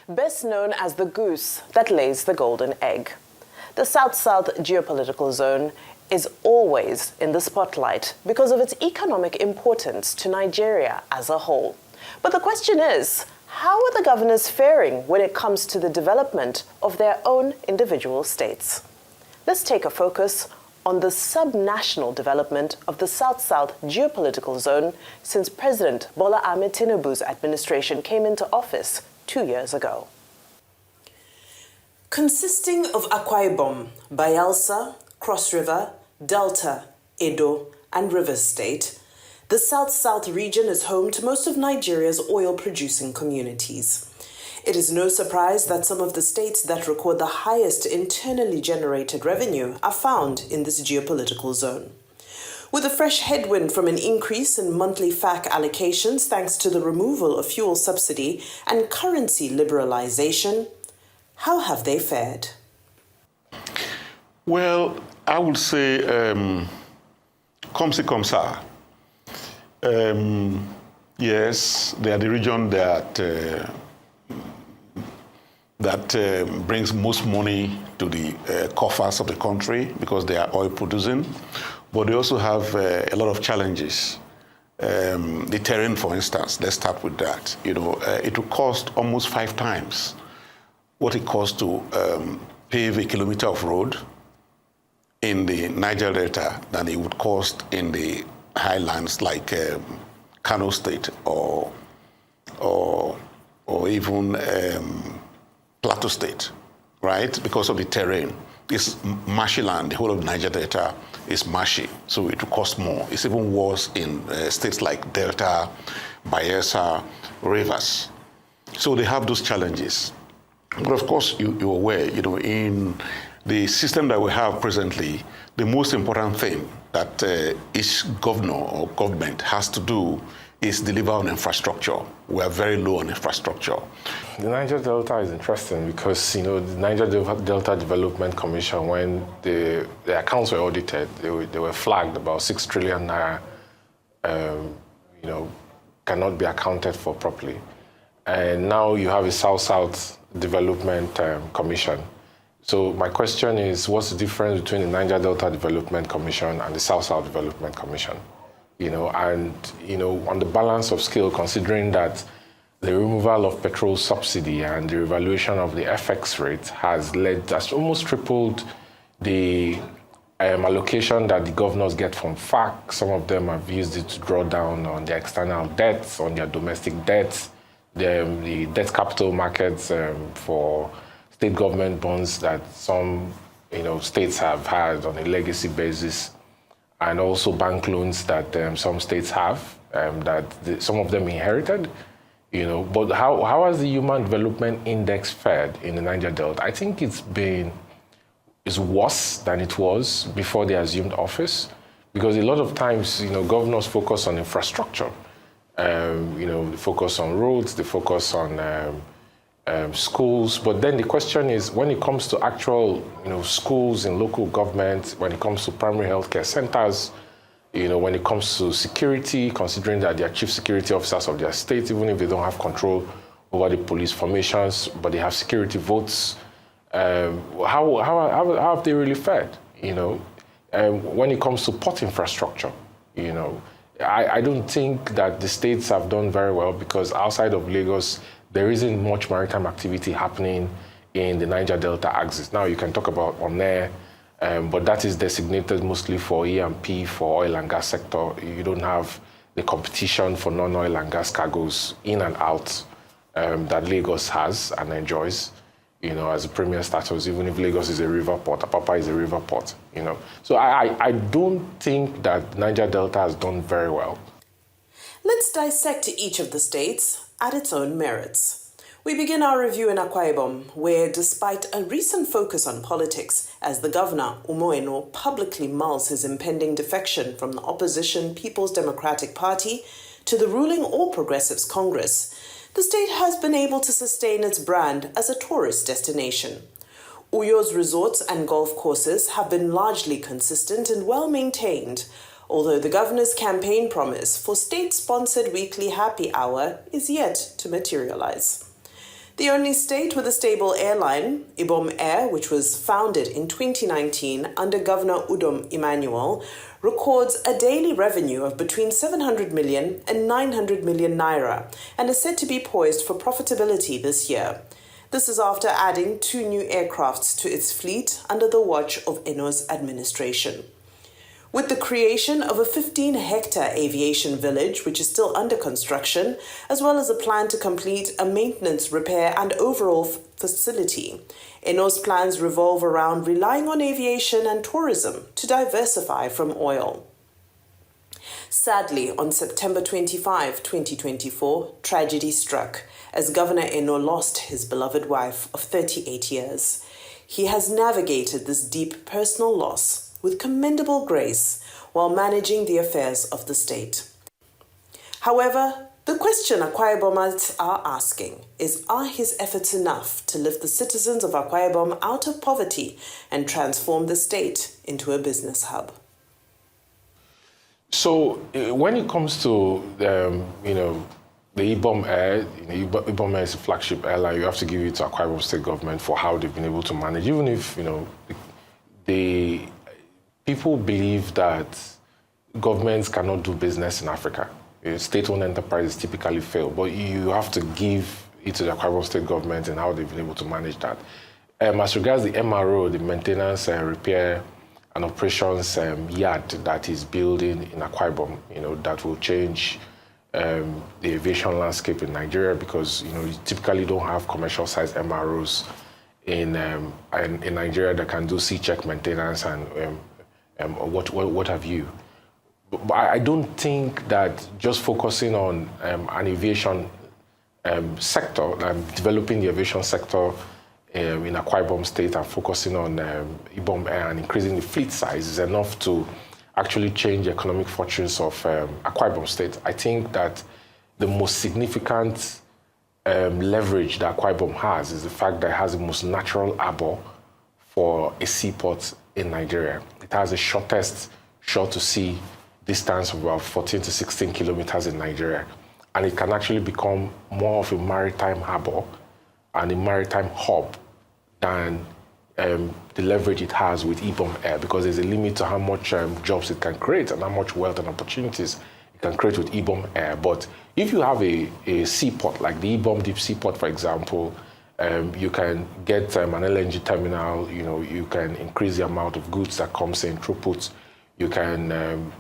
best known as the goose that lays the golden egg. The South-South geopolitical zone is always in the spotlight because of its economic importance to Nigeria as a whole. But the question is, how are the governors faring when it comes to the development of their own individual states? Let's take a focus on the sub-national development of the South-South geopolitical zone since President Bola Ahmed Tinubu's administration came into office 2 years ago. Consisting of Akure, Biosa, Cross River, Delta, Edo, and Rivers State, the South-South region is home to most of Nigeria's oil-producing communities. It is no surprise that some of the states that record the highest internally generated revenue are found in this geopolitical zone. With a fresh headwind from an increase in monthly FAC allocations thanks to the removal of fuel subsidy and currency liberalization, how have they fared? Well, I would say, comme ci, comme ça. Yes, they are the region that brings most money to the coffers of the country because they are oil producing, but they also have a lot of challenges. The terrain, for instance, let's start with that. It will cost almost 5 times what it costs to pave a kilometer of road in the Niger Delta than it would cost in the highlands like Kano State or even Plateau State, right? Because of the terrain. It's marshy land. The whole of Niger Delta is marshy, so it will cost more. It's even worse in states like Delta, Biosa, Rivers. So they have those challenges. But of course, you're aware, in the system that we have presently, the most important thing that each governor or government has to do is deliver on infrastructure. We are very low on infrastructure. The Niger Delta is interesting because, the Niger Delta Development Commission, when the accounts were audited, they were flagged about 6 trillion naira, cannot be accounted for properly. And now you have a South-South Development Commission. So my question is, what's the difference between the Niger Delta Development Commission and the South-South Development Commission? On the balance of scale, considering that the removal of petrol subsidy and the revaluation of the FX rate has almost tripled the allocation that the governors get from FAC. Some of them have used it to draw down on their external debts, on their domestic debts, the debt capital markets for state government bonds that some states have had on a legacy basis, and also bank loans that some states have, some of them inherited. But how has the Human Development Index fared in the Niger Delta? I think it's worse than it was before they assumed office, because a lot of times, governors focus on infrastructure. They focus on roads, they focus on schools. But then the question is, when it comes to actual, schools in local government, when it comes to primary healthcare centers, when it comes to security, considering that they are chief security officers of their state, even if they don't have control over the police formations, but they have security votes, how have they really fared? When it comes to port infrastructure, I don't think that the states have done very well, because outside of Lagos, there isn't much maritime activity happening in the Niger Delta axis. Now, you can talk about Onne, but that is designated mostly for E&P, for oil and gas sector. You don't have the competition for non-oil and gas cargoes in and out that Lagos has and enjoys, as a premier status, even if Lagos is a river port, Apapa is a river port, So I don't think that Niger Delta has done very well. Let's dissect each of the states at its own merits. We begin our review in Akwa Ibom, where despite a recent focus on politics, as the governor, Umoeno, publicly mulls his impending defection from the opposition People's Democratic Party to the ruling All Progressives Congress, the state has been able to sustain its brand as a tourist destination. Uyo's resorts and golf courses have been largely consistent and well maintained, although the governor's campaign promise for state-sponsored weekly happy hour is yet to materialize. The only state with a stable airline, Ibom Air, which was founded in 2019 under Governor Udom Emmanuel, records a daily revenue of between 700 million and 900 million naira and is said to be poised for profitability this year. This is after adding 2 new aircrafts to its fleet under the watch of Eno's administration. With the creation of a 15-hectare aviation village, which is still under construction, as well as a plan to complete a maintenance, repair and overall facility, Eno's plans revolve around relying on aviation and tourism to diversify from oil. Sadly, on September 25, 2024, tragedy struck as Governor Eno lost his beloved wife of 38 years. He has navigated this deep personal loss with commendable grace while managing the affairs of the state. However, the question Akwa Ibomans are asking is, are his efforts enough to lift the citizens of Akwa Ibom out of poverty and transform the state into a business hub? So when it comes to, the Ibom Air, Ibom Air is a flagship airline. You have to give it to Akwa Ibom State government for how they've been able to manage, even if, people believe that governments cannot do business in Africa. State-owned enterprises typically fail, but you have to give it to the Akwa Ibom State government and how they've been able to manage that. As regards the MRO, the maintenance, repair and operations yard that is building in Akwa Ibom, that will change the aviation landscape in Nigeria, because you typically don't have commercial-sized MROs in Nigeria that can do C-check maintenance and what have you. But I don't think that just focusing on an aviation sector, developing the aviation sector in Akwa Ibom State and focusing on Ibom Air and increasing the fleet size is enough to actually change the economic fortunes of Akwa Ibom State. I think that the most significant leverage that Akwa Ibom has is the fact that it has the most natural harbor for a seaport in Nigeria. It has the shortest shore-to-sea distance of about 14 to 16 kilometers in Nigeria. And it can actually become more of a maritime harbor and a maritime hub than the leverage it has with Ibom Air, because there's a limit to how much jobs it can create and how much wealth and opportunities it can create with Ibom Air. But if you have a seaport, like the Ibom Deep Seaport, for example, you can get an LNG terminal, you can increase the amount of goods that comes in, throughput. You can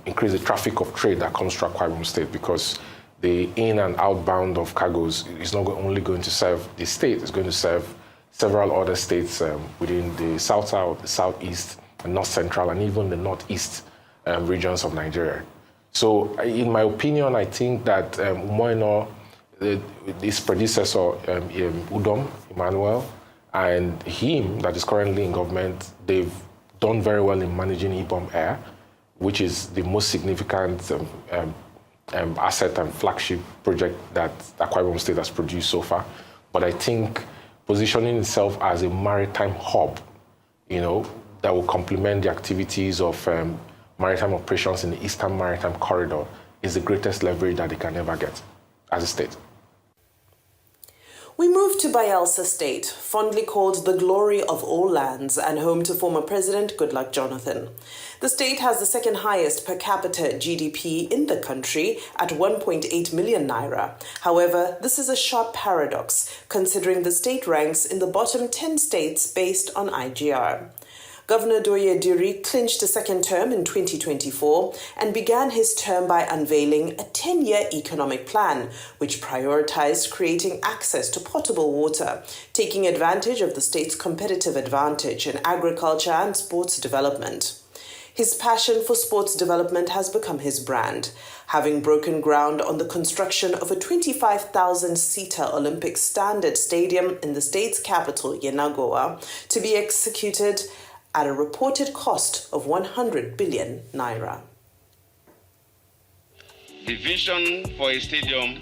increase the traffic of trade that comes to Akwa Ibom State, because the in and outbound of cargoes is not only going to serve the state, it's going to serve several other states within the south, the southeast, and north central, and even the northeast regions of Nigeria. So in my opinion, I think that Umoino, his predecessor, Udom Emmanuel, and him that is currently in government, they've done very well in managing Ibom Air, which is the most significant asset and flagship project that Akwa Ibom State has produced so far. But I think positioning itself as a maritime hub, that will complement the activities of maritime operations in the Eastern Maritime Corridor is the greatest leverage that they can ever get as a state. We move to Biosa State, fondly called the glory of all lands and home to former President Goodluck Jonathan. The state has the second highest per capita GDP in the country at 1.8 million naira. However, this is a sharp paradox, considering the state ranks in the bottom 10 states based on IGR. Governor Doye Diri clinched a second term in 2024 and began his term by unveiling a 10-year economic plan, which prioritized creating access to potable water, taking advantage of the state's competitive advantage in agriculture and sports development. His passion for sports development has become his brand, having broken ground on the construction of a 25,000-seater Olympic standard stadium in the state's capital, Yenagoa, to be executed at a reported cost of 100 billion naira. The vision for a stadium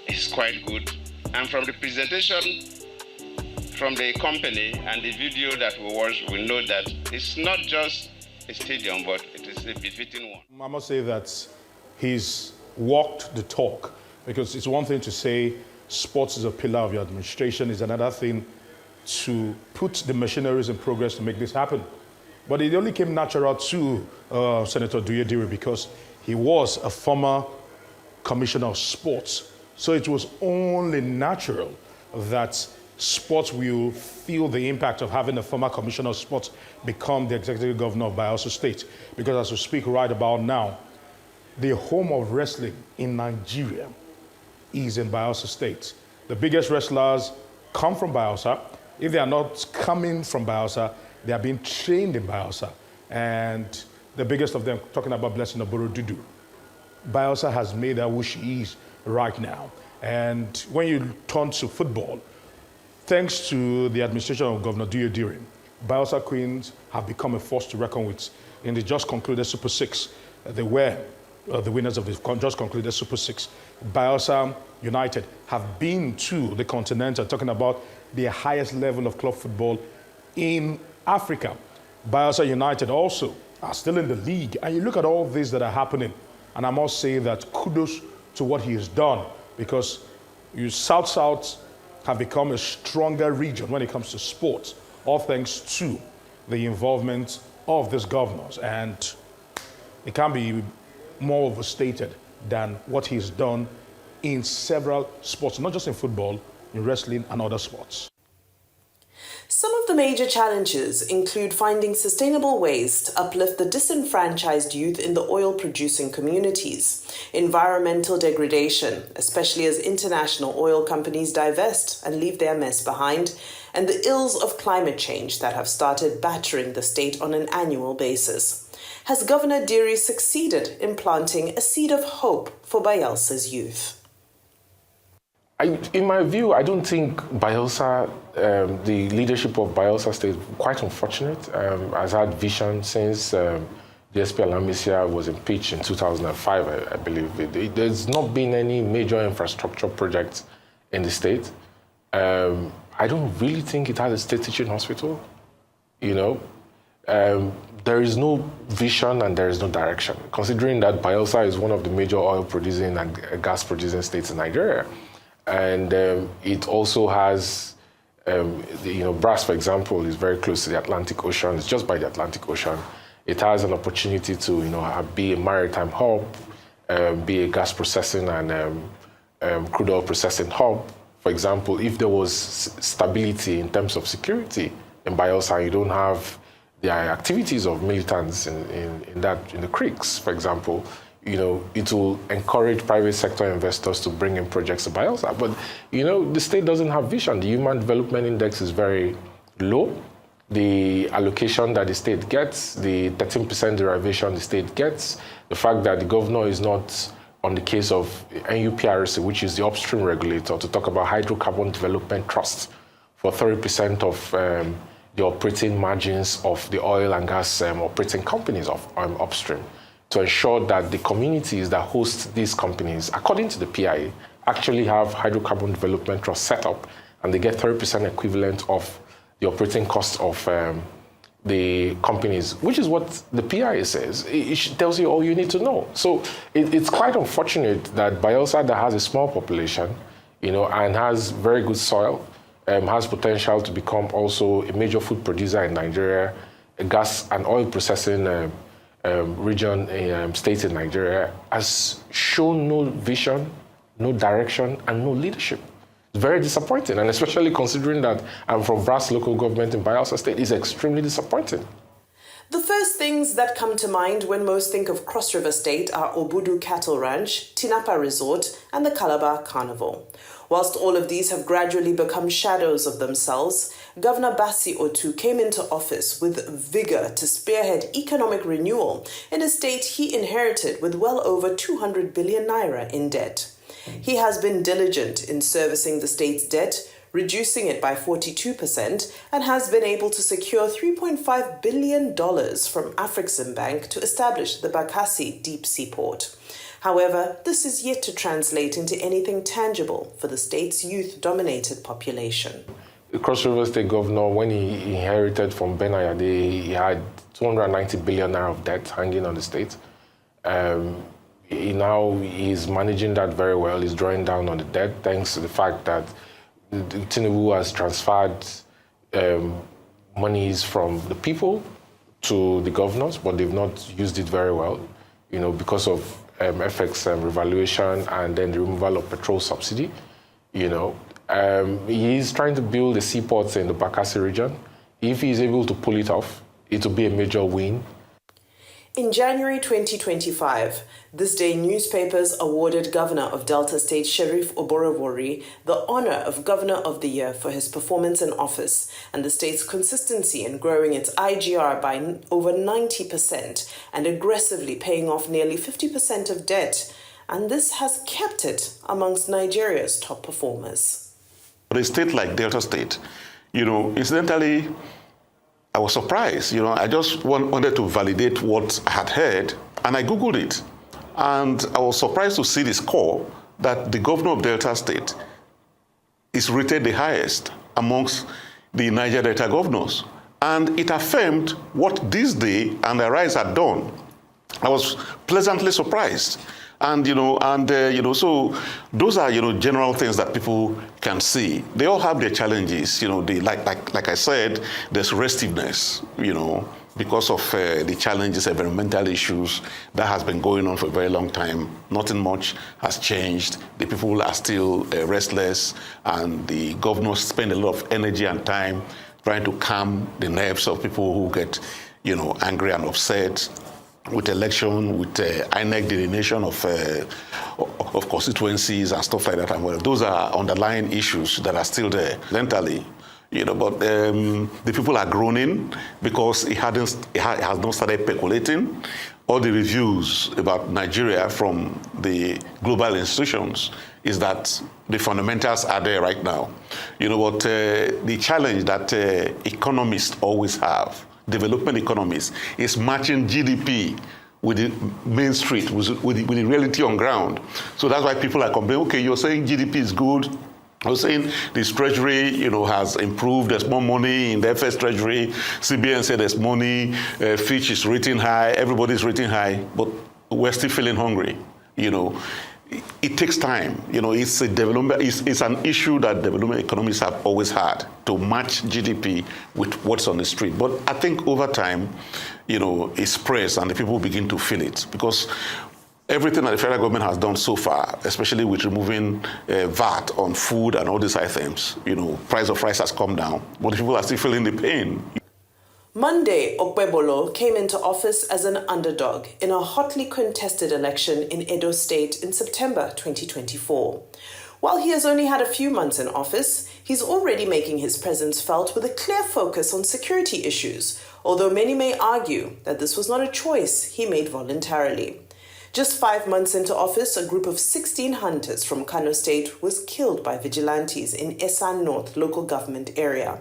is quite good, and from the presentation from the company and the video that we watched, we know that it's not just a stadium, but it is a befitting one. I must say that he's walked the talk, because it's one thing to say sports is a pillar of your administration is another thing to put the machineries in progress to make this happen. But it only came natural to Senator Duyedire because he was a former commissioner of sports. So it was only natural that sports will feel the impact of having a former commissioner of sports become the executive governor of Biosa State. Because as we speak right about now, the home of wrestling in Nigeria is in Biosa State. The biggest wrestlers come from Biosa. If they are not coming from Biosa, they are being trained in Biosa. And the biggest of them, talking about Blessing Oborodudu, Biosa has made her who she is right now. And when you turn to football, thanks to the administration of Governor Duyedire, Biosa Queens have become a force to reckon with. In the just concluded Super 6, they were the winners of the just concluded Super 6. Biosa United have been to the Continental, talking about the highest level of club football in Africa. Biosa United also are still in the league. And you look at all this that are happening, and I must say that kudos to what he has done, because you South have become a stronger region when it comes to sports, all thanks to the involvement of these governors. And it can't be more overstated than what he's done in several sports, not just in football, in wrestling and other sports. Some of the major challenges include finding sustainable ways to uplift the disenfranchised youth in the oil-producing communities, environmental degradation, especially as international oil companies divest and leave their mess behind, and the ills of climate change that have started battering the state on an annual basis. Has Governor Diri succeeded in planting a seed of hope for Bayelsa's youth? In my view, I don't think Biosa, the leadership of Biosa State, quite unfortunate, has had vision since the SP Alamisia was impeached in 2005, I believe. There's not been any major infrastructure projects in the state. I don't really think it has a state teaching hospital. You know, there is no vision and there is no direction, considering that Biosa is one of the major oil producing and gas producing states in Nigeria. And it also has, Brass, for example, is very close to the Atlantic Ocean. It's just by the Atlantic Ocean. It has an opportunity to, be a maritime hub, be a gas processing and crude oil processing hub. For example, if there was stability in terms of security in Biosa, you don't have the activities of militants in the creeks, for example. It will encourage private sector investors to bring in projects to Biosa. But, the state doesn't have vision. The Human Development Index is very low. The allocation that the state gets, the 13% derivation the state gets, the fact that the governor is not on the case of NUPRC, which is the upstream regulator, to talk about hydrocarbon development trust for 30% of the operating margins of the oil and gas operating companies of upstream, to ensure that the communities that host these companies, according to the PIA, actually have hydrocarbon development trust set up, and they get 30% equivalent of the operating costs of the companies, which is what the PIA says. It tells you all you need to know. So it's quite unfortunate that Biosa, that has a small population, and has very good soil, has potential to become also a major food producer in Nigeria, a gas and oil processing region, state in Nigeria, has shown no vision, no direction, and no leadership. It's very disappointing, and especially considering that I'm from Brass local government in Biosa State, is extremely disappointing. The first things that come to mind when most think of Cross River State are Obudu Cattle Ranch, Tinapa Resort, and the Calabar Carnival. Whilst all of these have gradually become shadows of themselves, Governor Bassi Otu came into office with vigor to spearhead economic renewal in a state he inherited with well over 200 billion naira in debt. He has been diligent in servicing the state's debt, reducing it by 42%, and has been able to secure $3.5 billion from Afrexim Bank to establish the Bakassi deep sea port. However, this is yet to translate into anything tangible for the state's youth-dominated population. The Cross River State governor, when he inherited from Ben Ayade, he had 290 billion naira of debt hanging on the state. He's managing that very well. He's drawing down on the debt thanks to the fact that Tinubu has transferred monies from the people to the governors, but they've not used it very well, because of FX revaluation and then the removal of petrol subsidy. He's trying to build the seaports in the Bakassi region. If he's able to pull it off, it will be a major win. In January 2025, This Day newspapers awarded Governor of Delta State Sheriff Oborevwori the honor of Governor of the Year for his performance in office and the state's consistency in growing its IGR by over 90% and aggressively paying off nearly 50% of debt. And this has kept it amongst Nigeria's top performers. A state like Delta State, incidentally, I was surprised. I just wanted to validate what I had heard, and I Googled it. And I was surprised to see the score that the governor of Delta State is rated the highest amongst the Niger Delta governors. And it affirmed what This Day and the Rise had done. I was pleasantly surprised. And, so those are, general things that people can see. They all have their challenges. Like I said, there's restiveness, because of the challenges, environmental issues that has been going on for a very long time. Nothing much has changed. The people are still restless, and the governors spend a lot of energy and time trying to calm the nerves of people who get, angry and upset with election, with INEC delineation of constituencies and stuff like that. And those are underlying issues that are still there lentally. But the people are groaning because it has not started percolating. All the reviews about Nigeria from the global institutions is that the fundamentals are there right now. But the challenge that economists always have, development economists, is matching GDP with the main street, with the reality on ground. So that's why people are complaining, okay, you're saying GDP is good. I was saying this treasury, has improved. There's more money in the FS treasury. CBN said there's money. Fitch is rating high. Everybody's rating high, but we're still feeling hungry. It takes time. It's a development. It's an issue that development economists have always had, to match GDP with what's on the street. But I think over time, it spreads and the people begin to feel it, because everything that the federal government has done so far, especially with removing VAT on food and all these items, price of rice has come down, but people are still feeling the pain. Monday, Okpebholo came into office as an underdog in a hotly contested election in Edo State in September 2024. While he has only had a few months in office, he's already making his presence felt with a clear focus on security issues, although many may argue that this was not a choice he made voluntarily. Just 5 months into office, a group of 16 hunters from Kano State was killed by vigilantes in Esan North local government area.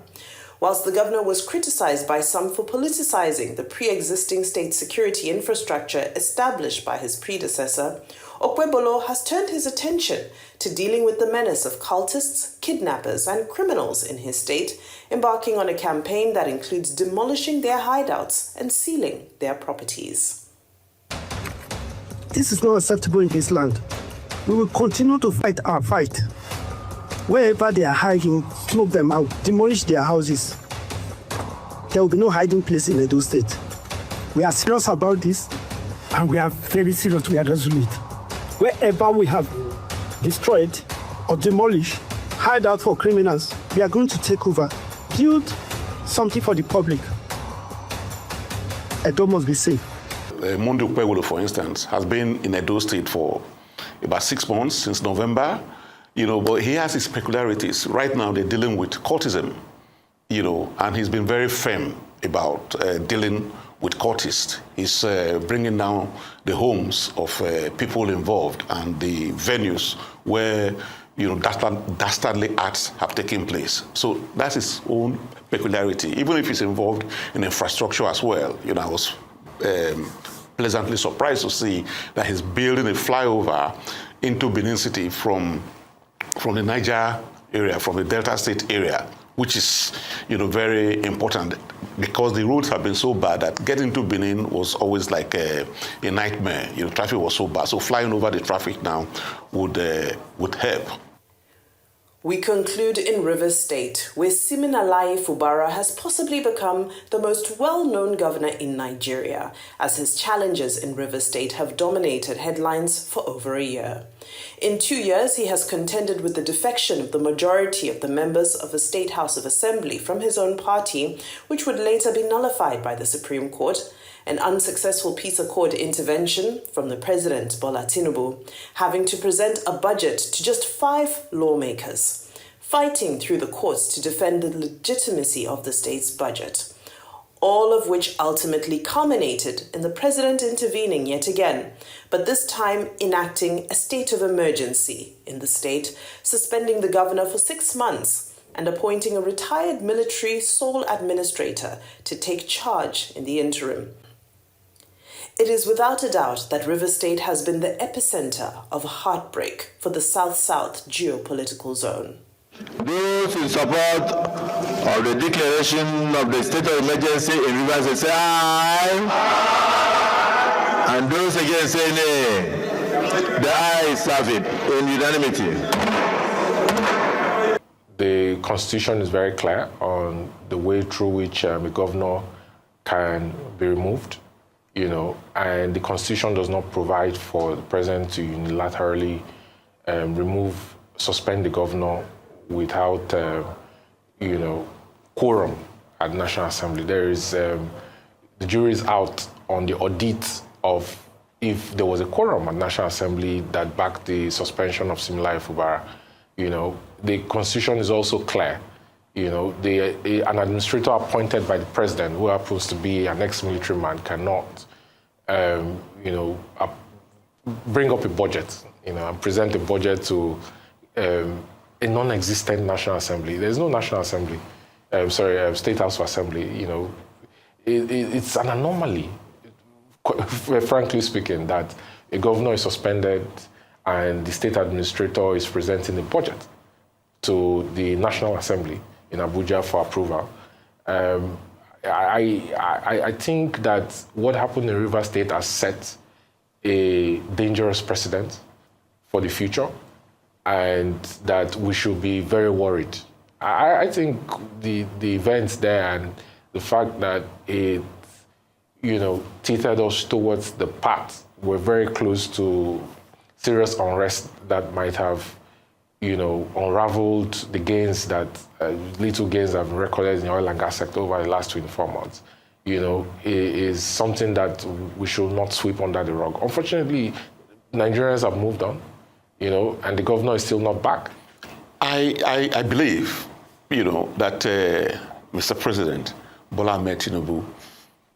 Whilst the governor was criticized by some for politicizing the pre-existing state security infrastructure established by his predecessor, Okpebholo has turned his attention to dealing with the menace of cultists, kidnappers, and criminals in his state, embarking on a campaign that includes demolishing their hideouts and sealing their properties. This is not acceptable in this land. We will continue to fight our fight. Wherever they are hiding, smoke them out, demolish their houses. There will be no hiding place in Edo State. We are serious about this, and we are very serious, we are resolute. Wherever we have destroyed or demolished, hide out for criminals, we are going to take over, build something for the public. Edo must be safe. Monday Okpebholo, for instance, has been in Edo State for about 6 months, since November, but he has his peculiarities. Right now, they're dealing with cultism, and he's been very firm about dealing with cultists. He's bringing down the homes of people involved and the venues where, dastardly acts have taken place. So that's his own peculiarity, even if he's involved in infrastructure as well. I was pleasantly surprised to see that he's building a flyover into Benin City from the Niger area, from the Delta State area, which is, very important because the roads have been so bad that getting to Benin was always like a nightmare. Traffic was so bad. So flying over the traffic now would help. We conclude in Rivers State, where Siminalayi Fubara has possibly become the most well-known governor in Nigeria, as his challenges in Rivers State have dominated headlines for over a year. In 2 years, he has contended with the defection of the majority of the members of the State House of Assembly from his own party, which would later be nullified by the Supreme Court, an unsuccessful peace accord intervention from the President Bola Tinubu, having to present a budget to just 5 lawmakers, fighting through the courts to defend the legitimacy of the state's budget, all of which ultimately culminated in the president intervening yet again, but this time enacting a state of emergency in the state, suspending the governor for 6 months, and appointing a retired military sole administrator to take charge in the interim. It is without a doubt that Rivers State has been the epicenter of heartbreak for the South-South geopolitical zone. Those in support of the declaration of the state of emergency in Rivers State say aye. And those against say nay. The ayes have it in unanimity. The Constitution is very clear on the way through which a governor can be removed. And the Constitution does not provide for the president to unilaterally suspend the governor without, quorum at the National Assembly. There is, the jury is out on the audit of if there was a quorum at the National Assembly that backed the suspension of Siminalayi Fubara. The Constitution is also clear. An administrator appointed by the president, who happens to be an ex-military man, cannot, bring up a budget, and present a budget to a non-existent National Assembly. There's no National Assembly, State House of Assembly. It's an anomaly, frankly speaking, that a governor is suspended and the state administrator is presenting a budget to the National Assembly in Abuja for approval. I think that what happened in Rivers State has set a dangerous precedent for the future, and that we should be very worried. I think the events there and the fact that it, teetered us towards the path, we're very close to serious unrest that might have, unraveled the gains that, little gains have been recorded in the oil and gas sector over the last 24 months, is something that we should not sweep under the rug. Unfortunately, Nigerians have moved on, and the governor is still not back. I believe, that Mr. President Bola Ahmed Tinubu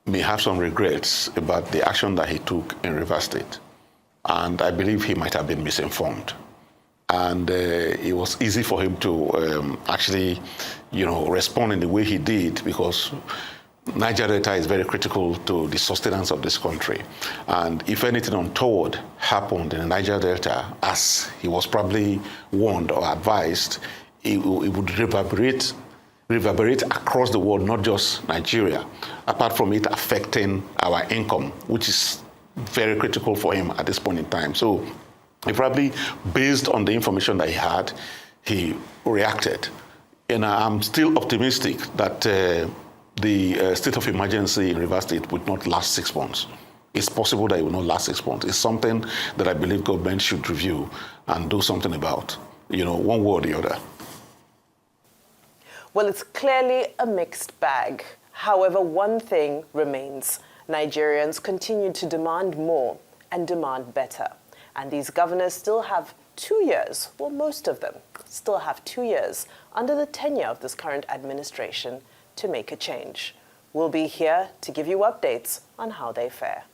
may have some regrets about the action that he took in Rivers State. And I believe he might have been misinformed. And it was easy for him to actually, respond in the way he did, because Niger Delta is very critical to the sustenance of this country. And if anything untoward happened in the Niger Delta, as he was probably warned or advised, it would reverberate across the world, not just Nigeria, apart from it affecting our income, which is very critical for him at this point in time. So he probably, based on the information that he had, he reacted. And I'm still optimistic that the state of emergency in Rivers State would not last 6 months. It's possible that it will not last 6 months. It's something that I believe government should review and do something about, one way or the other. Well, it's clearly a mixed bag. However, one thing remains. Nigerians continue to demand more and demand better. And these governors still have 2 years, well, most of them still have 2 years under the tenure of this current administration to make a change. We'll be here to give you updates on how they fare.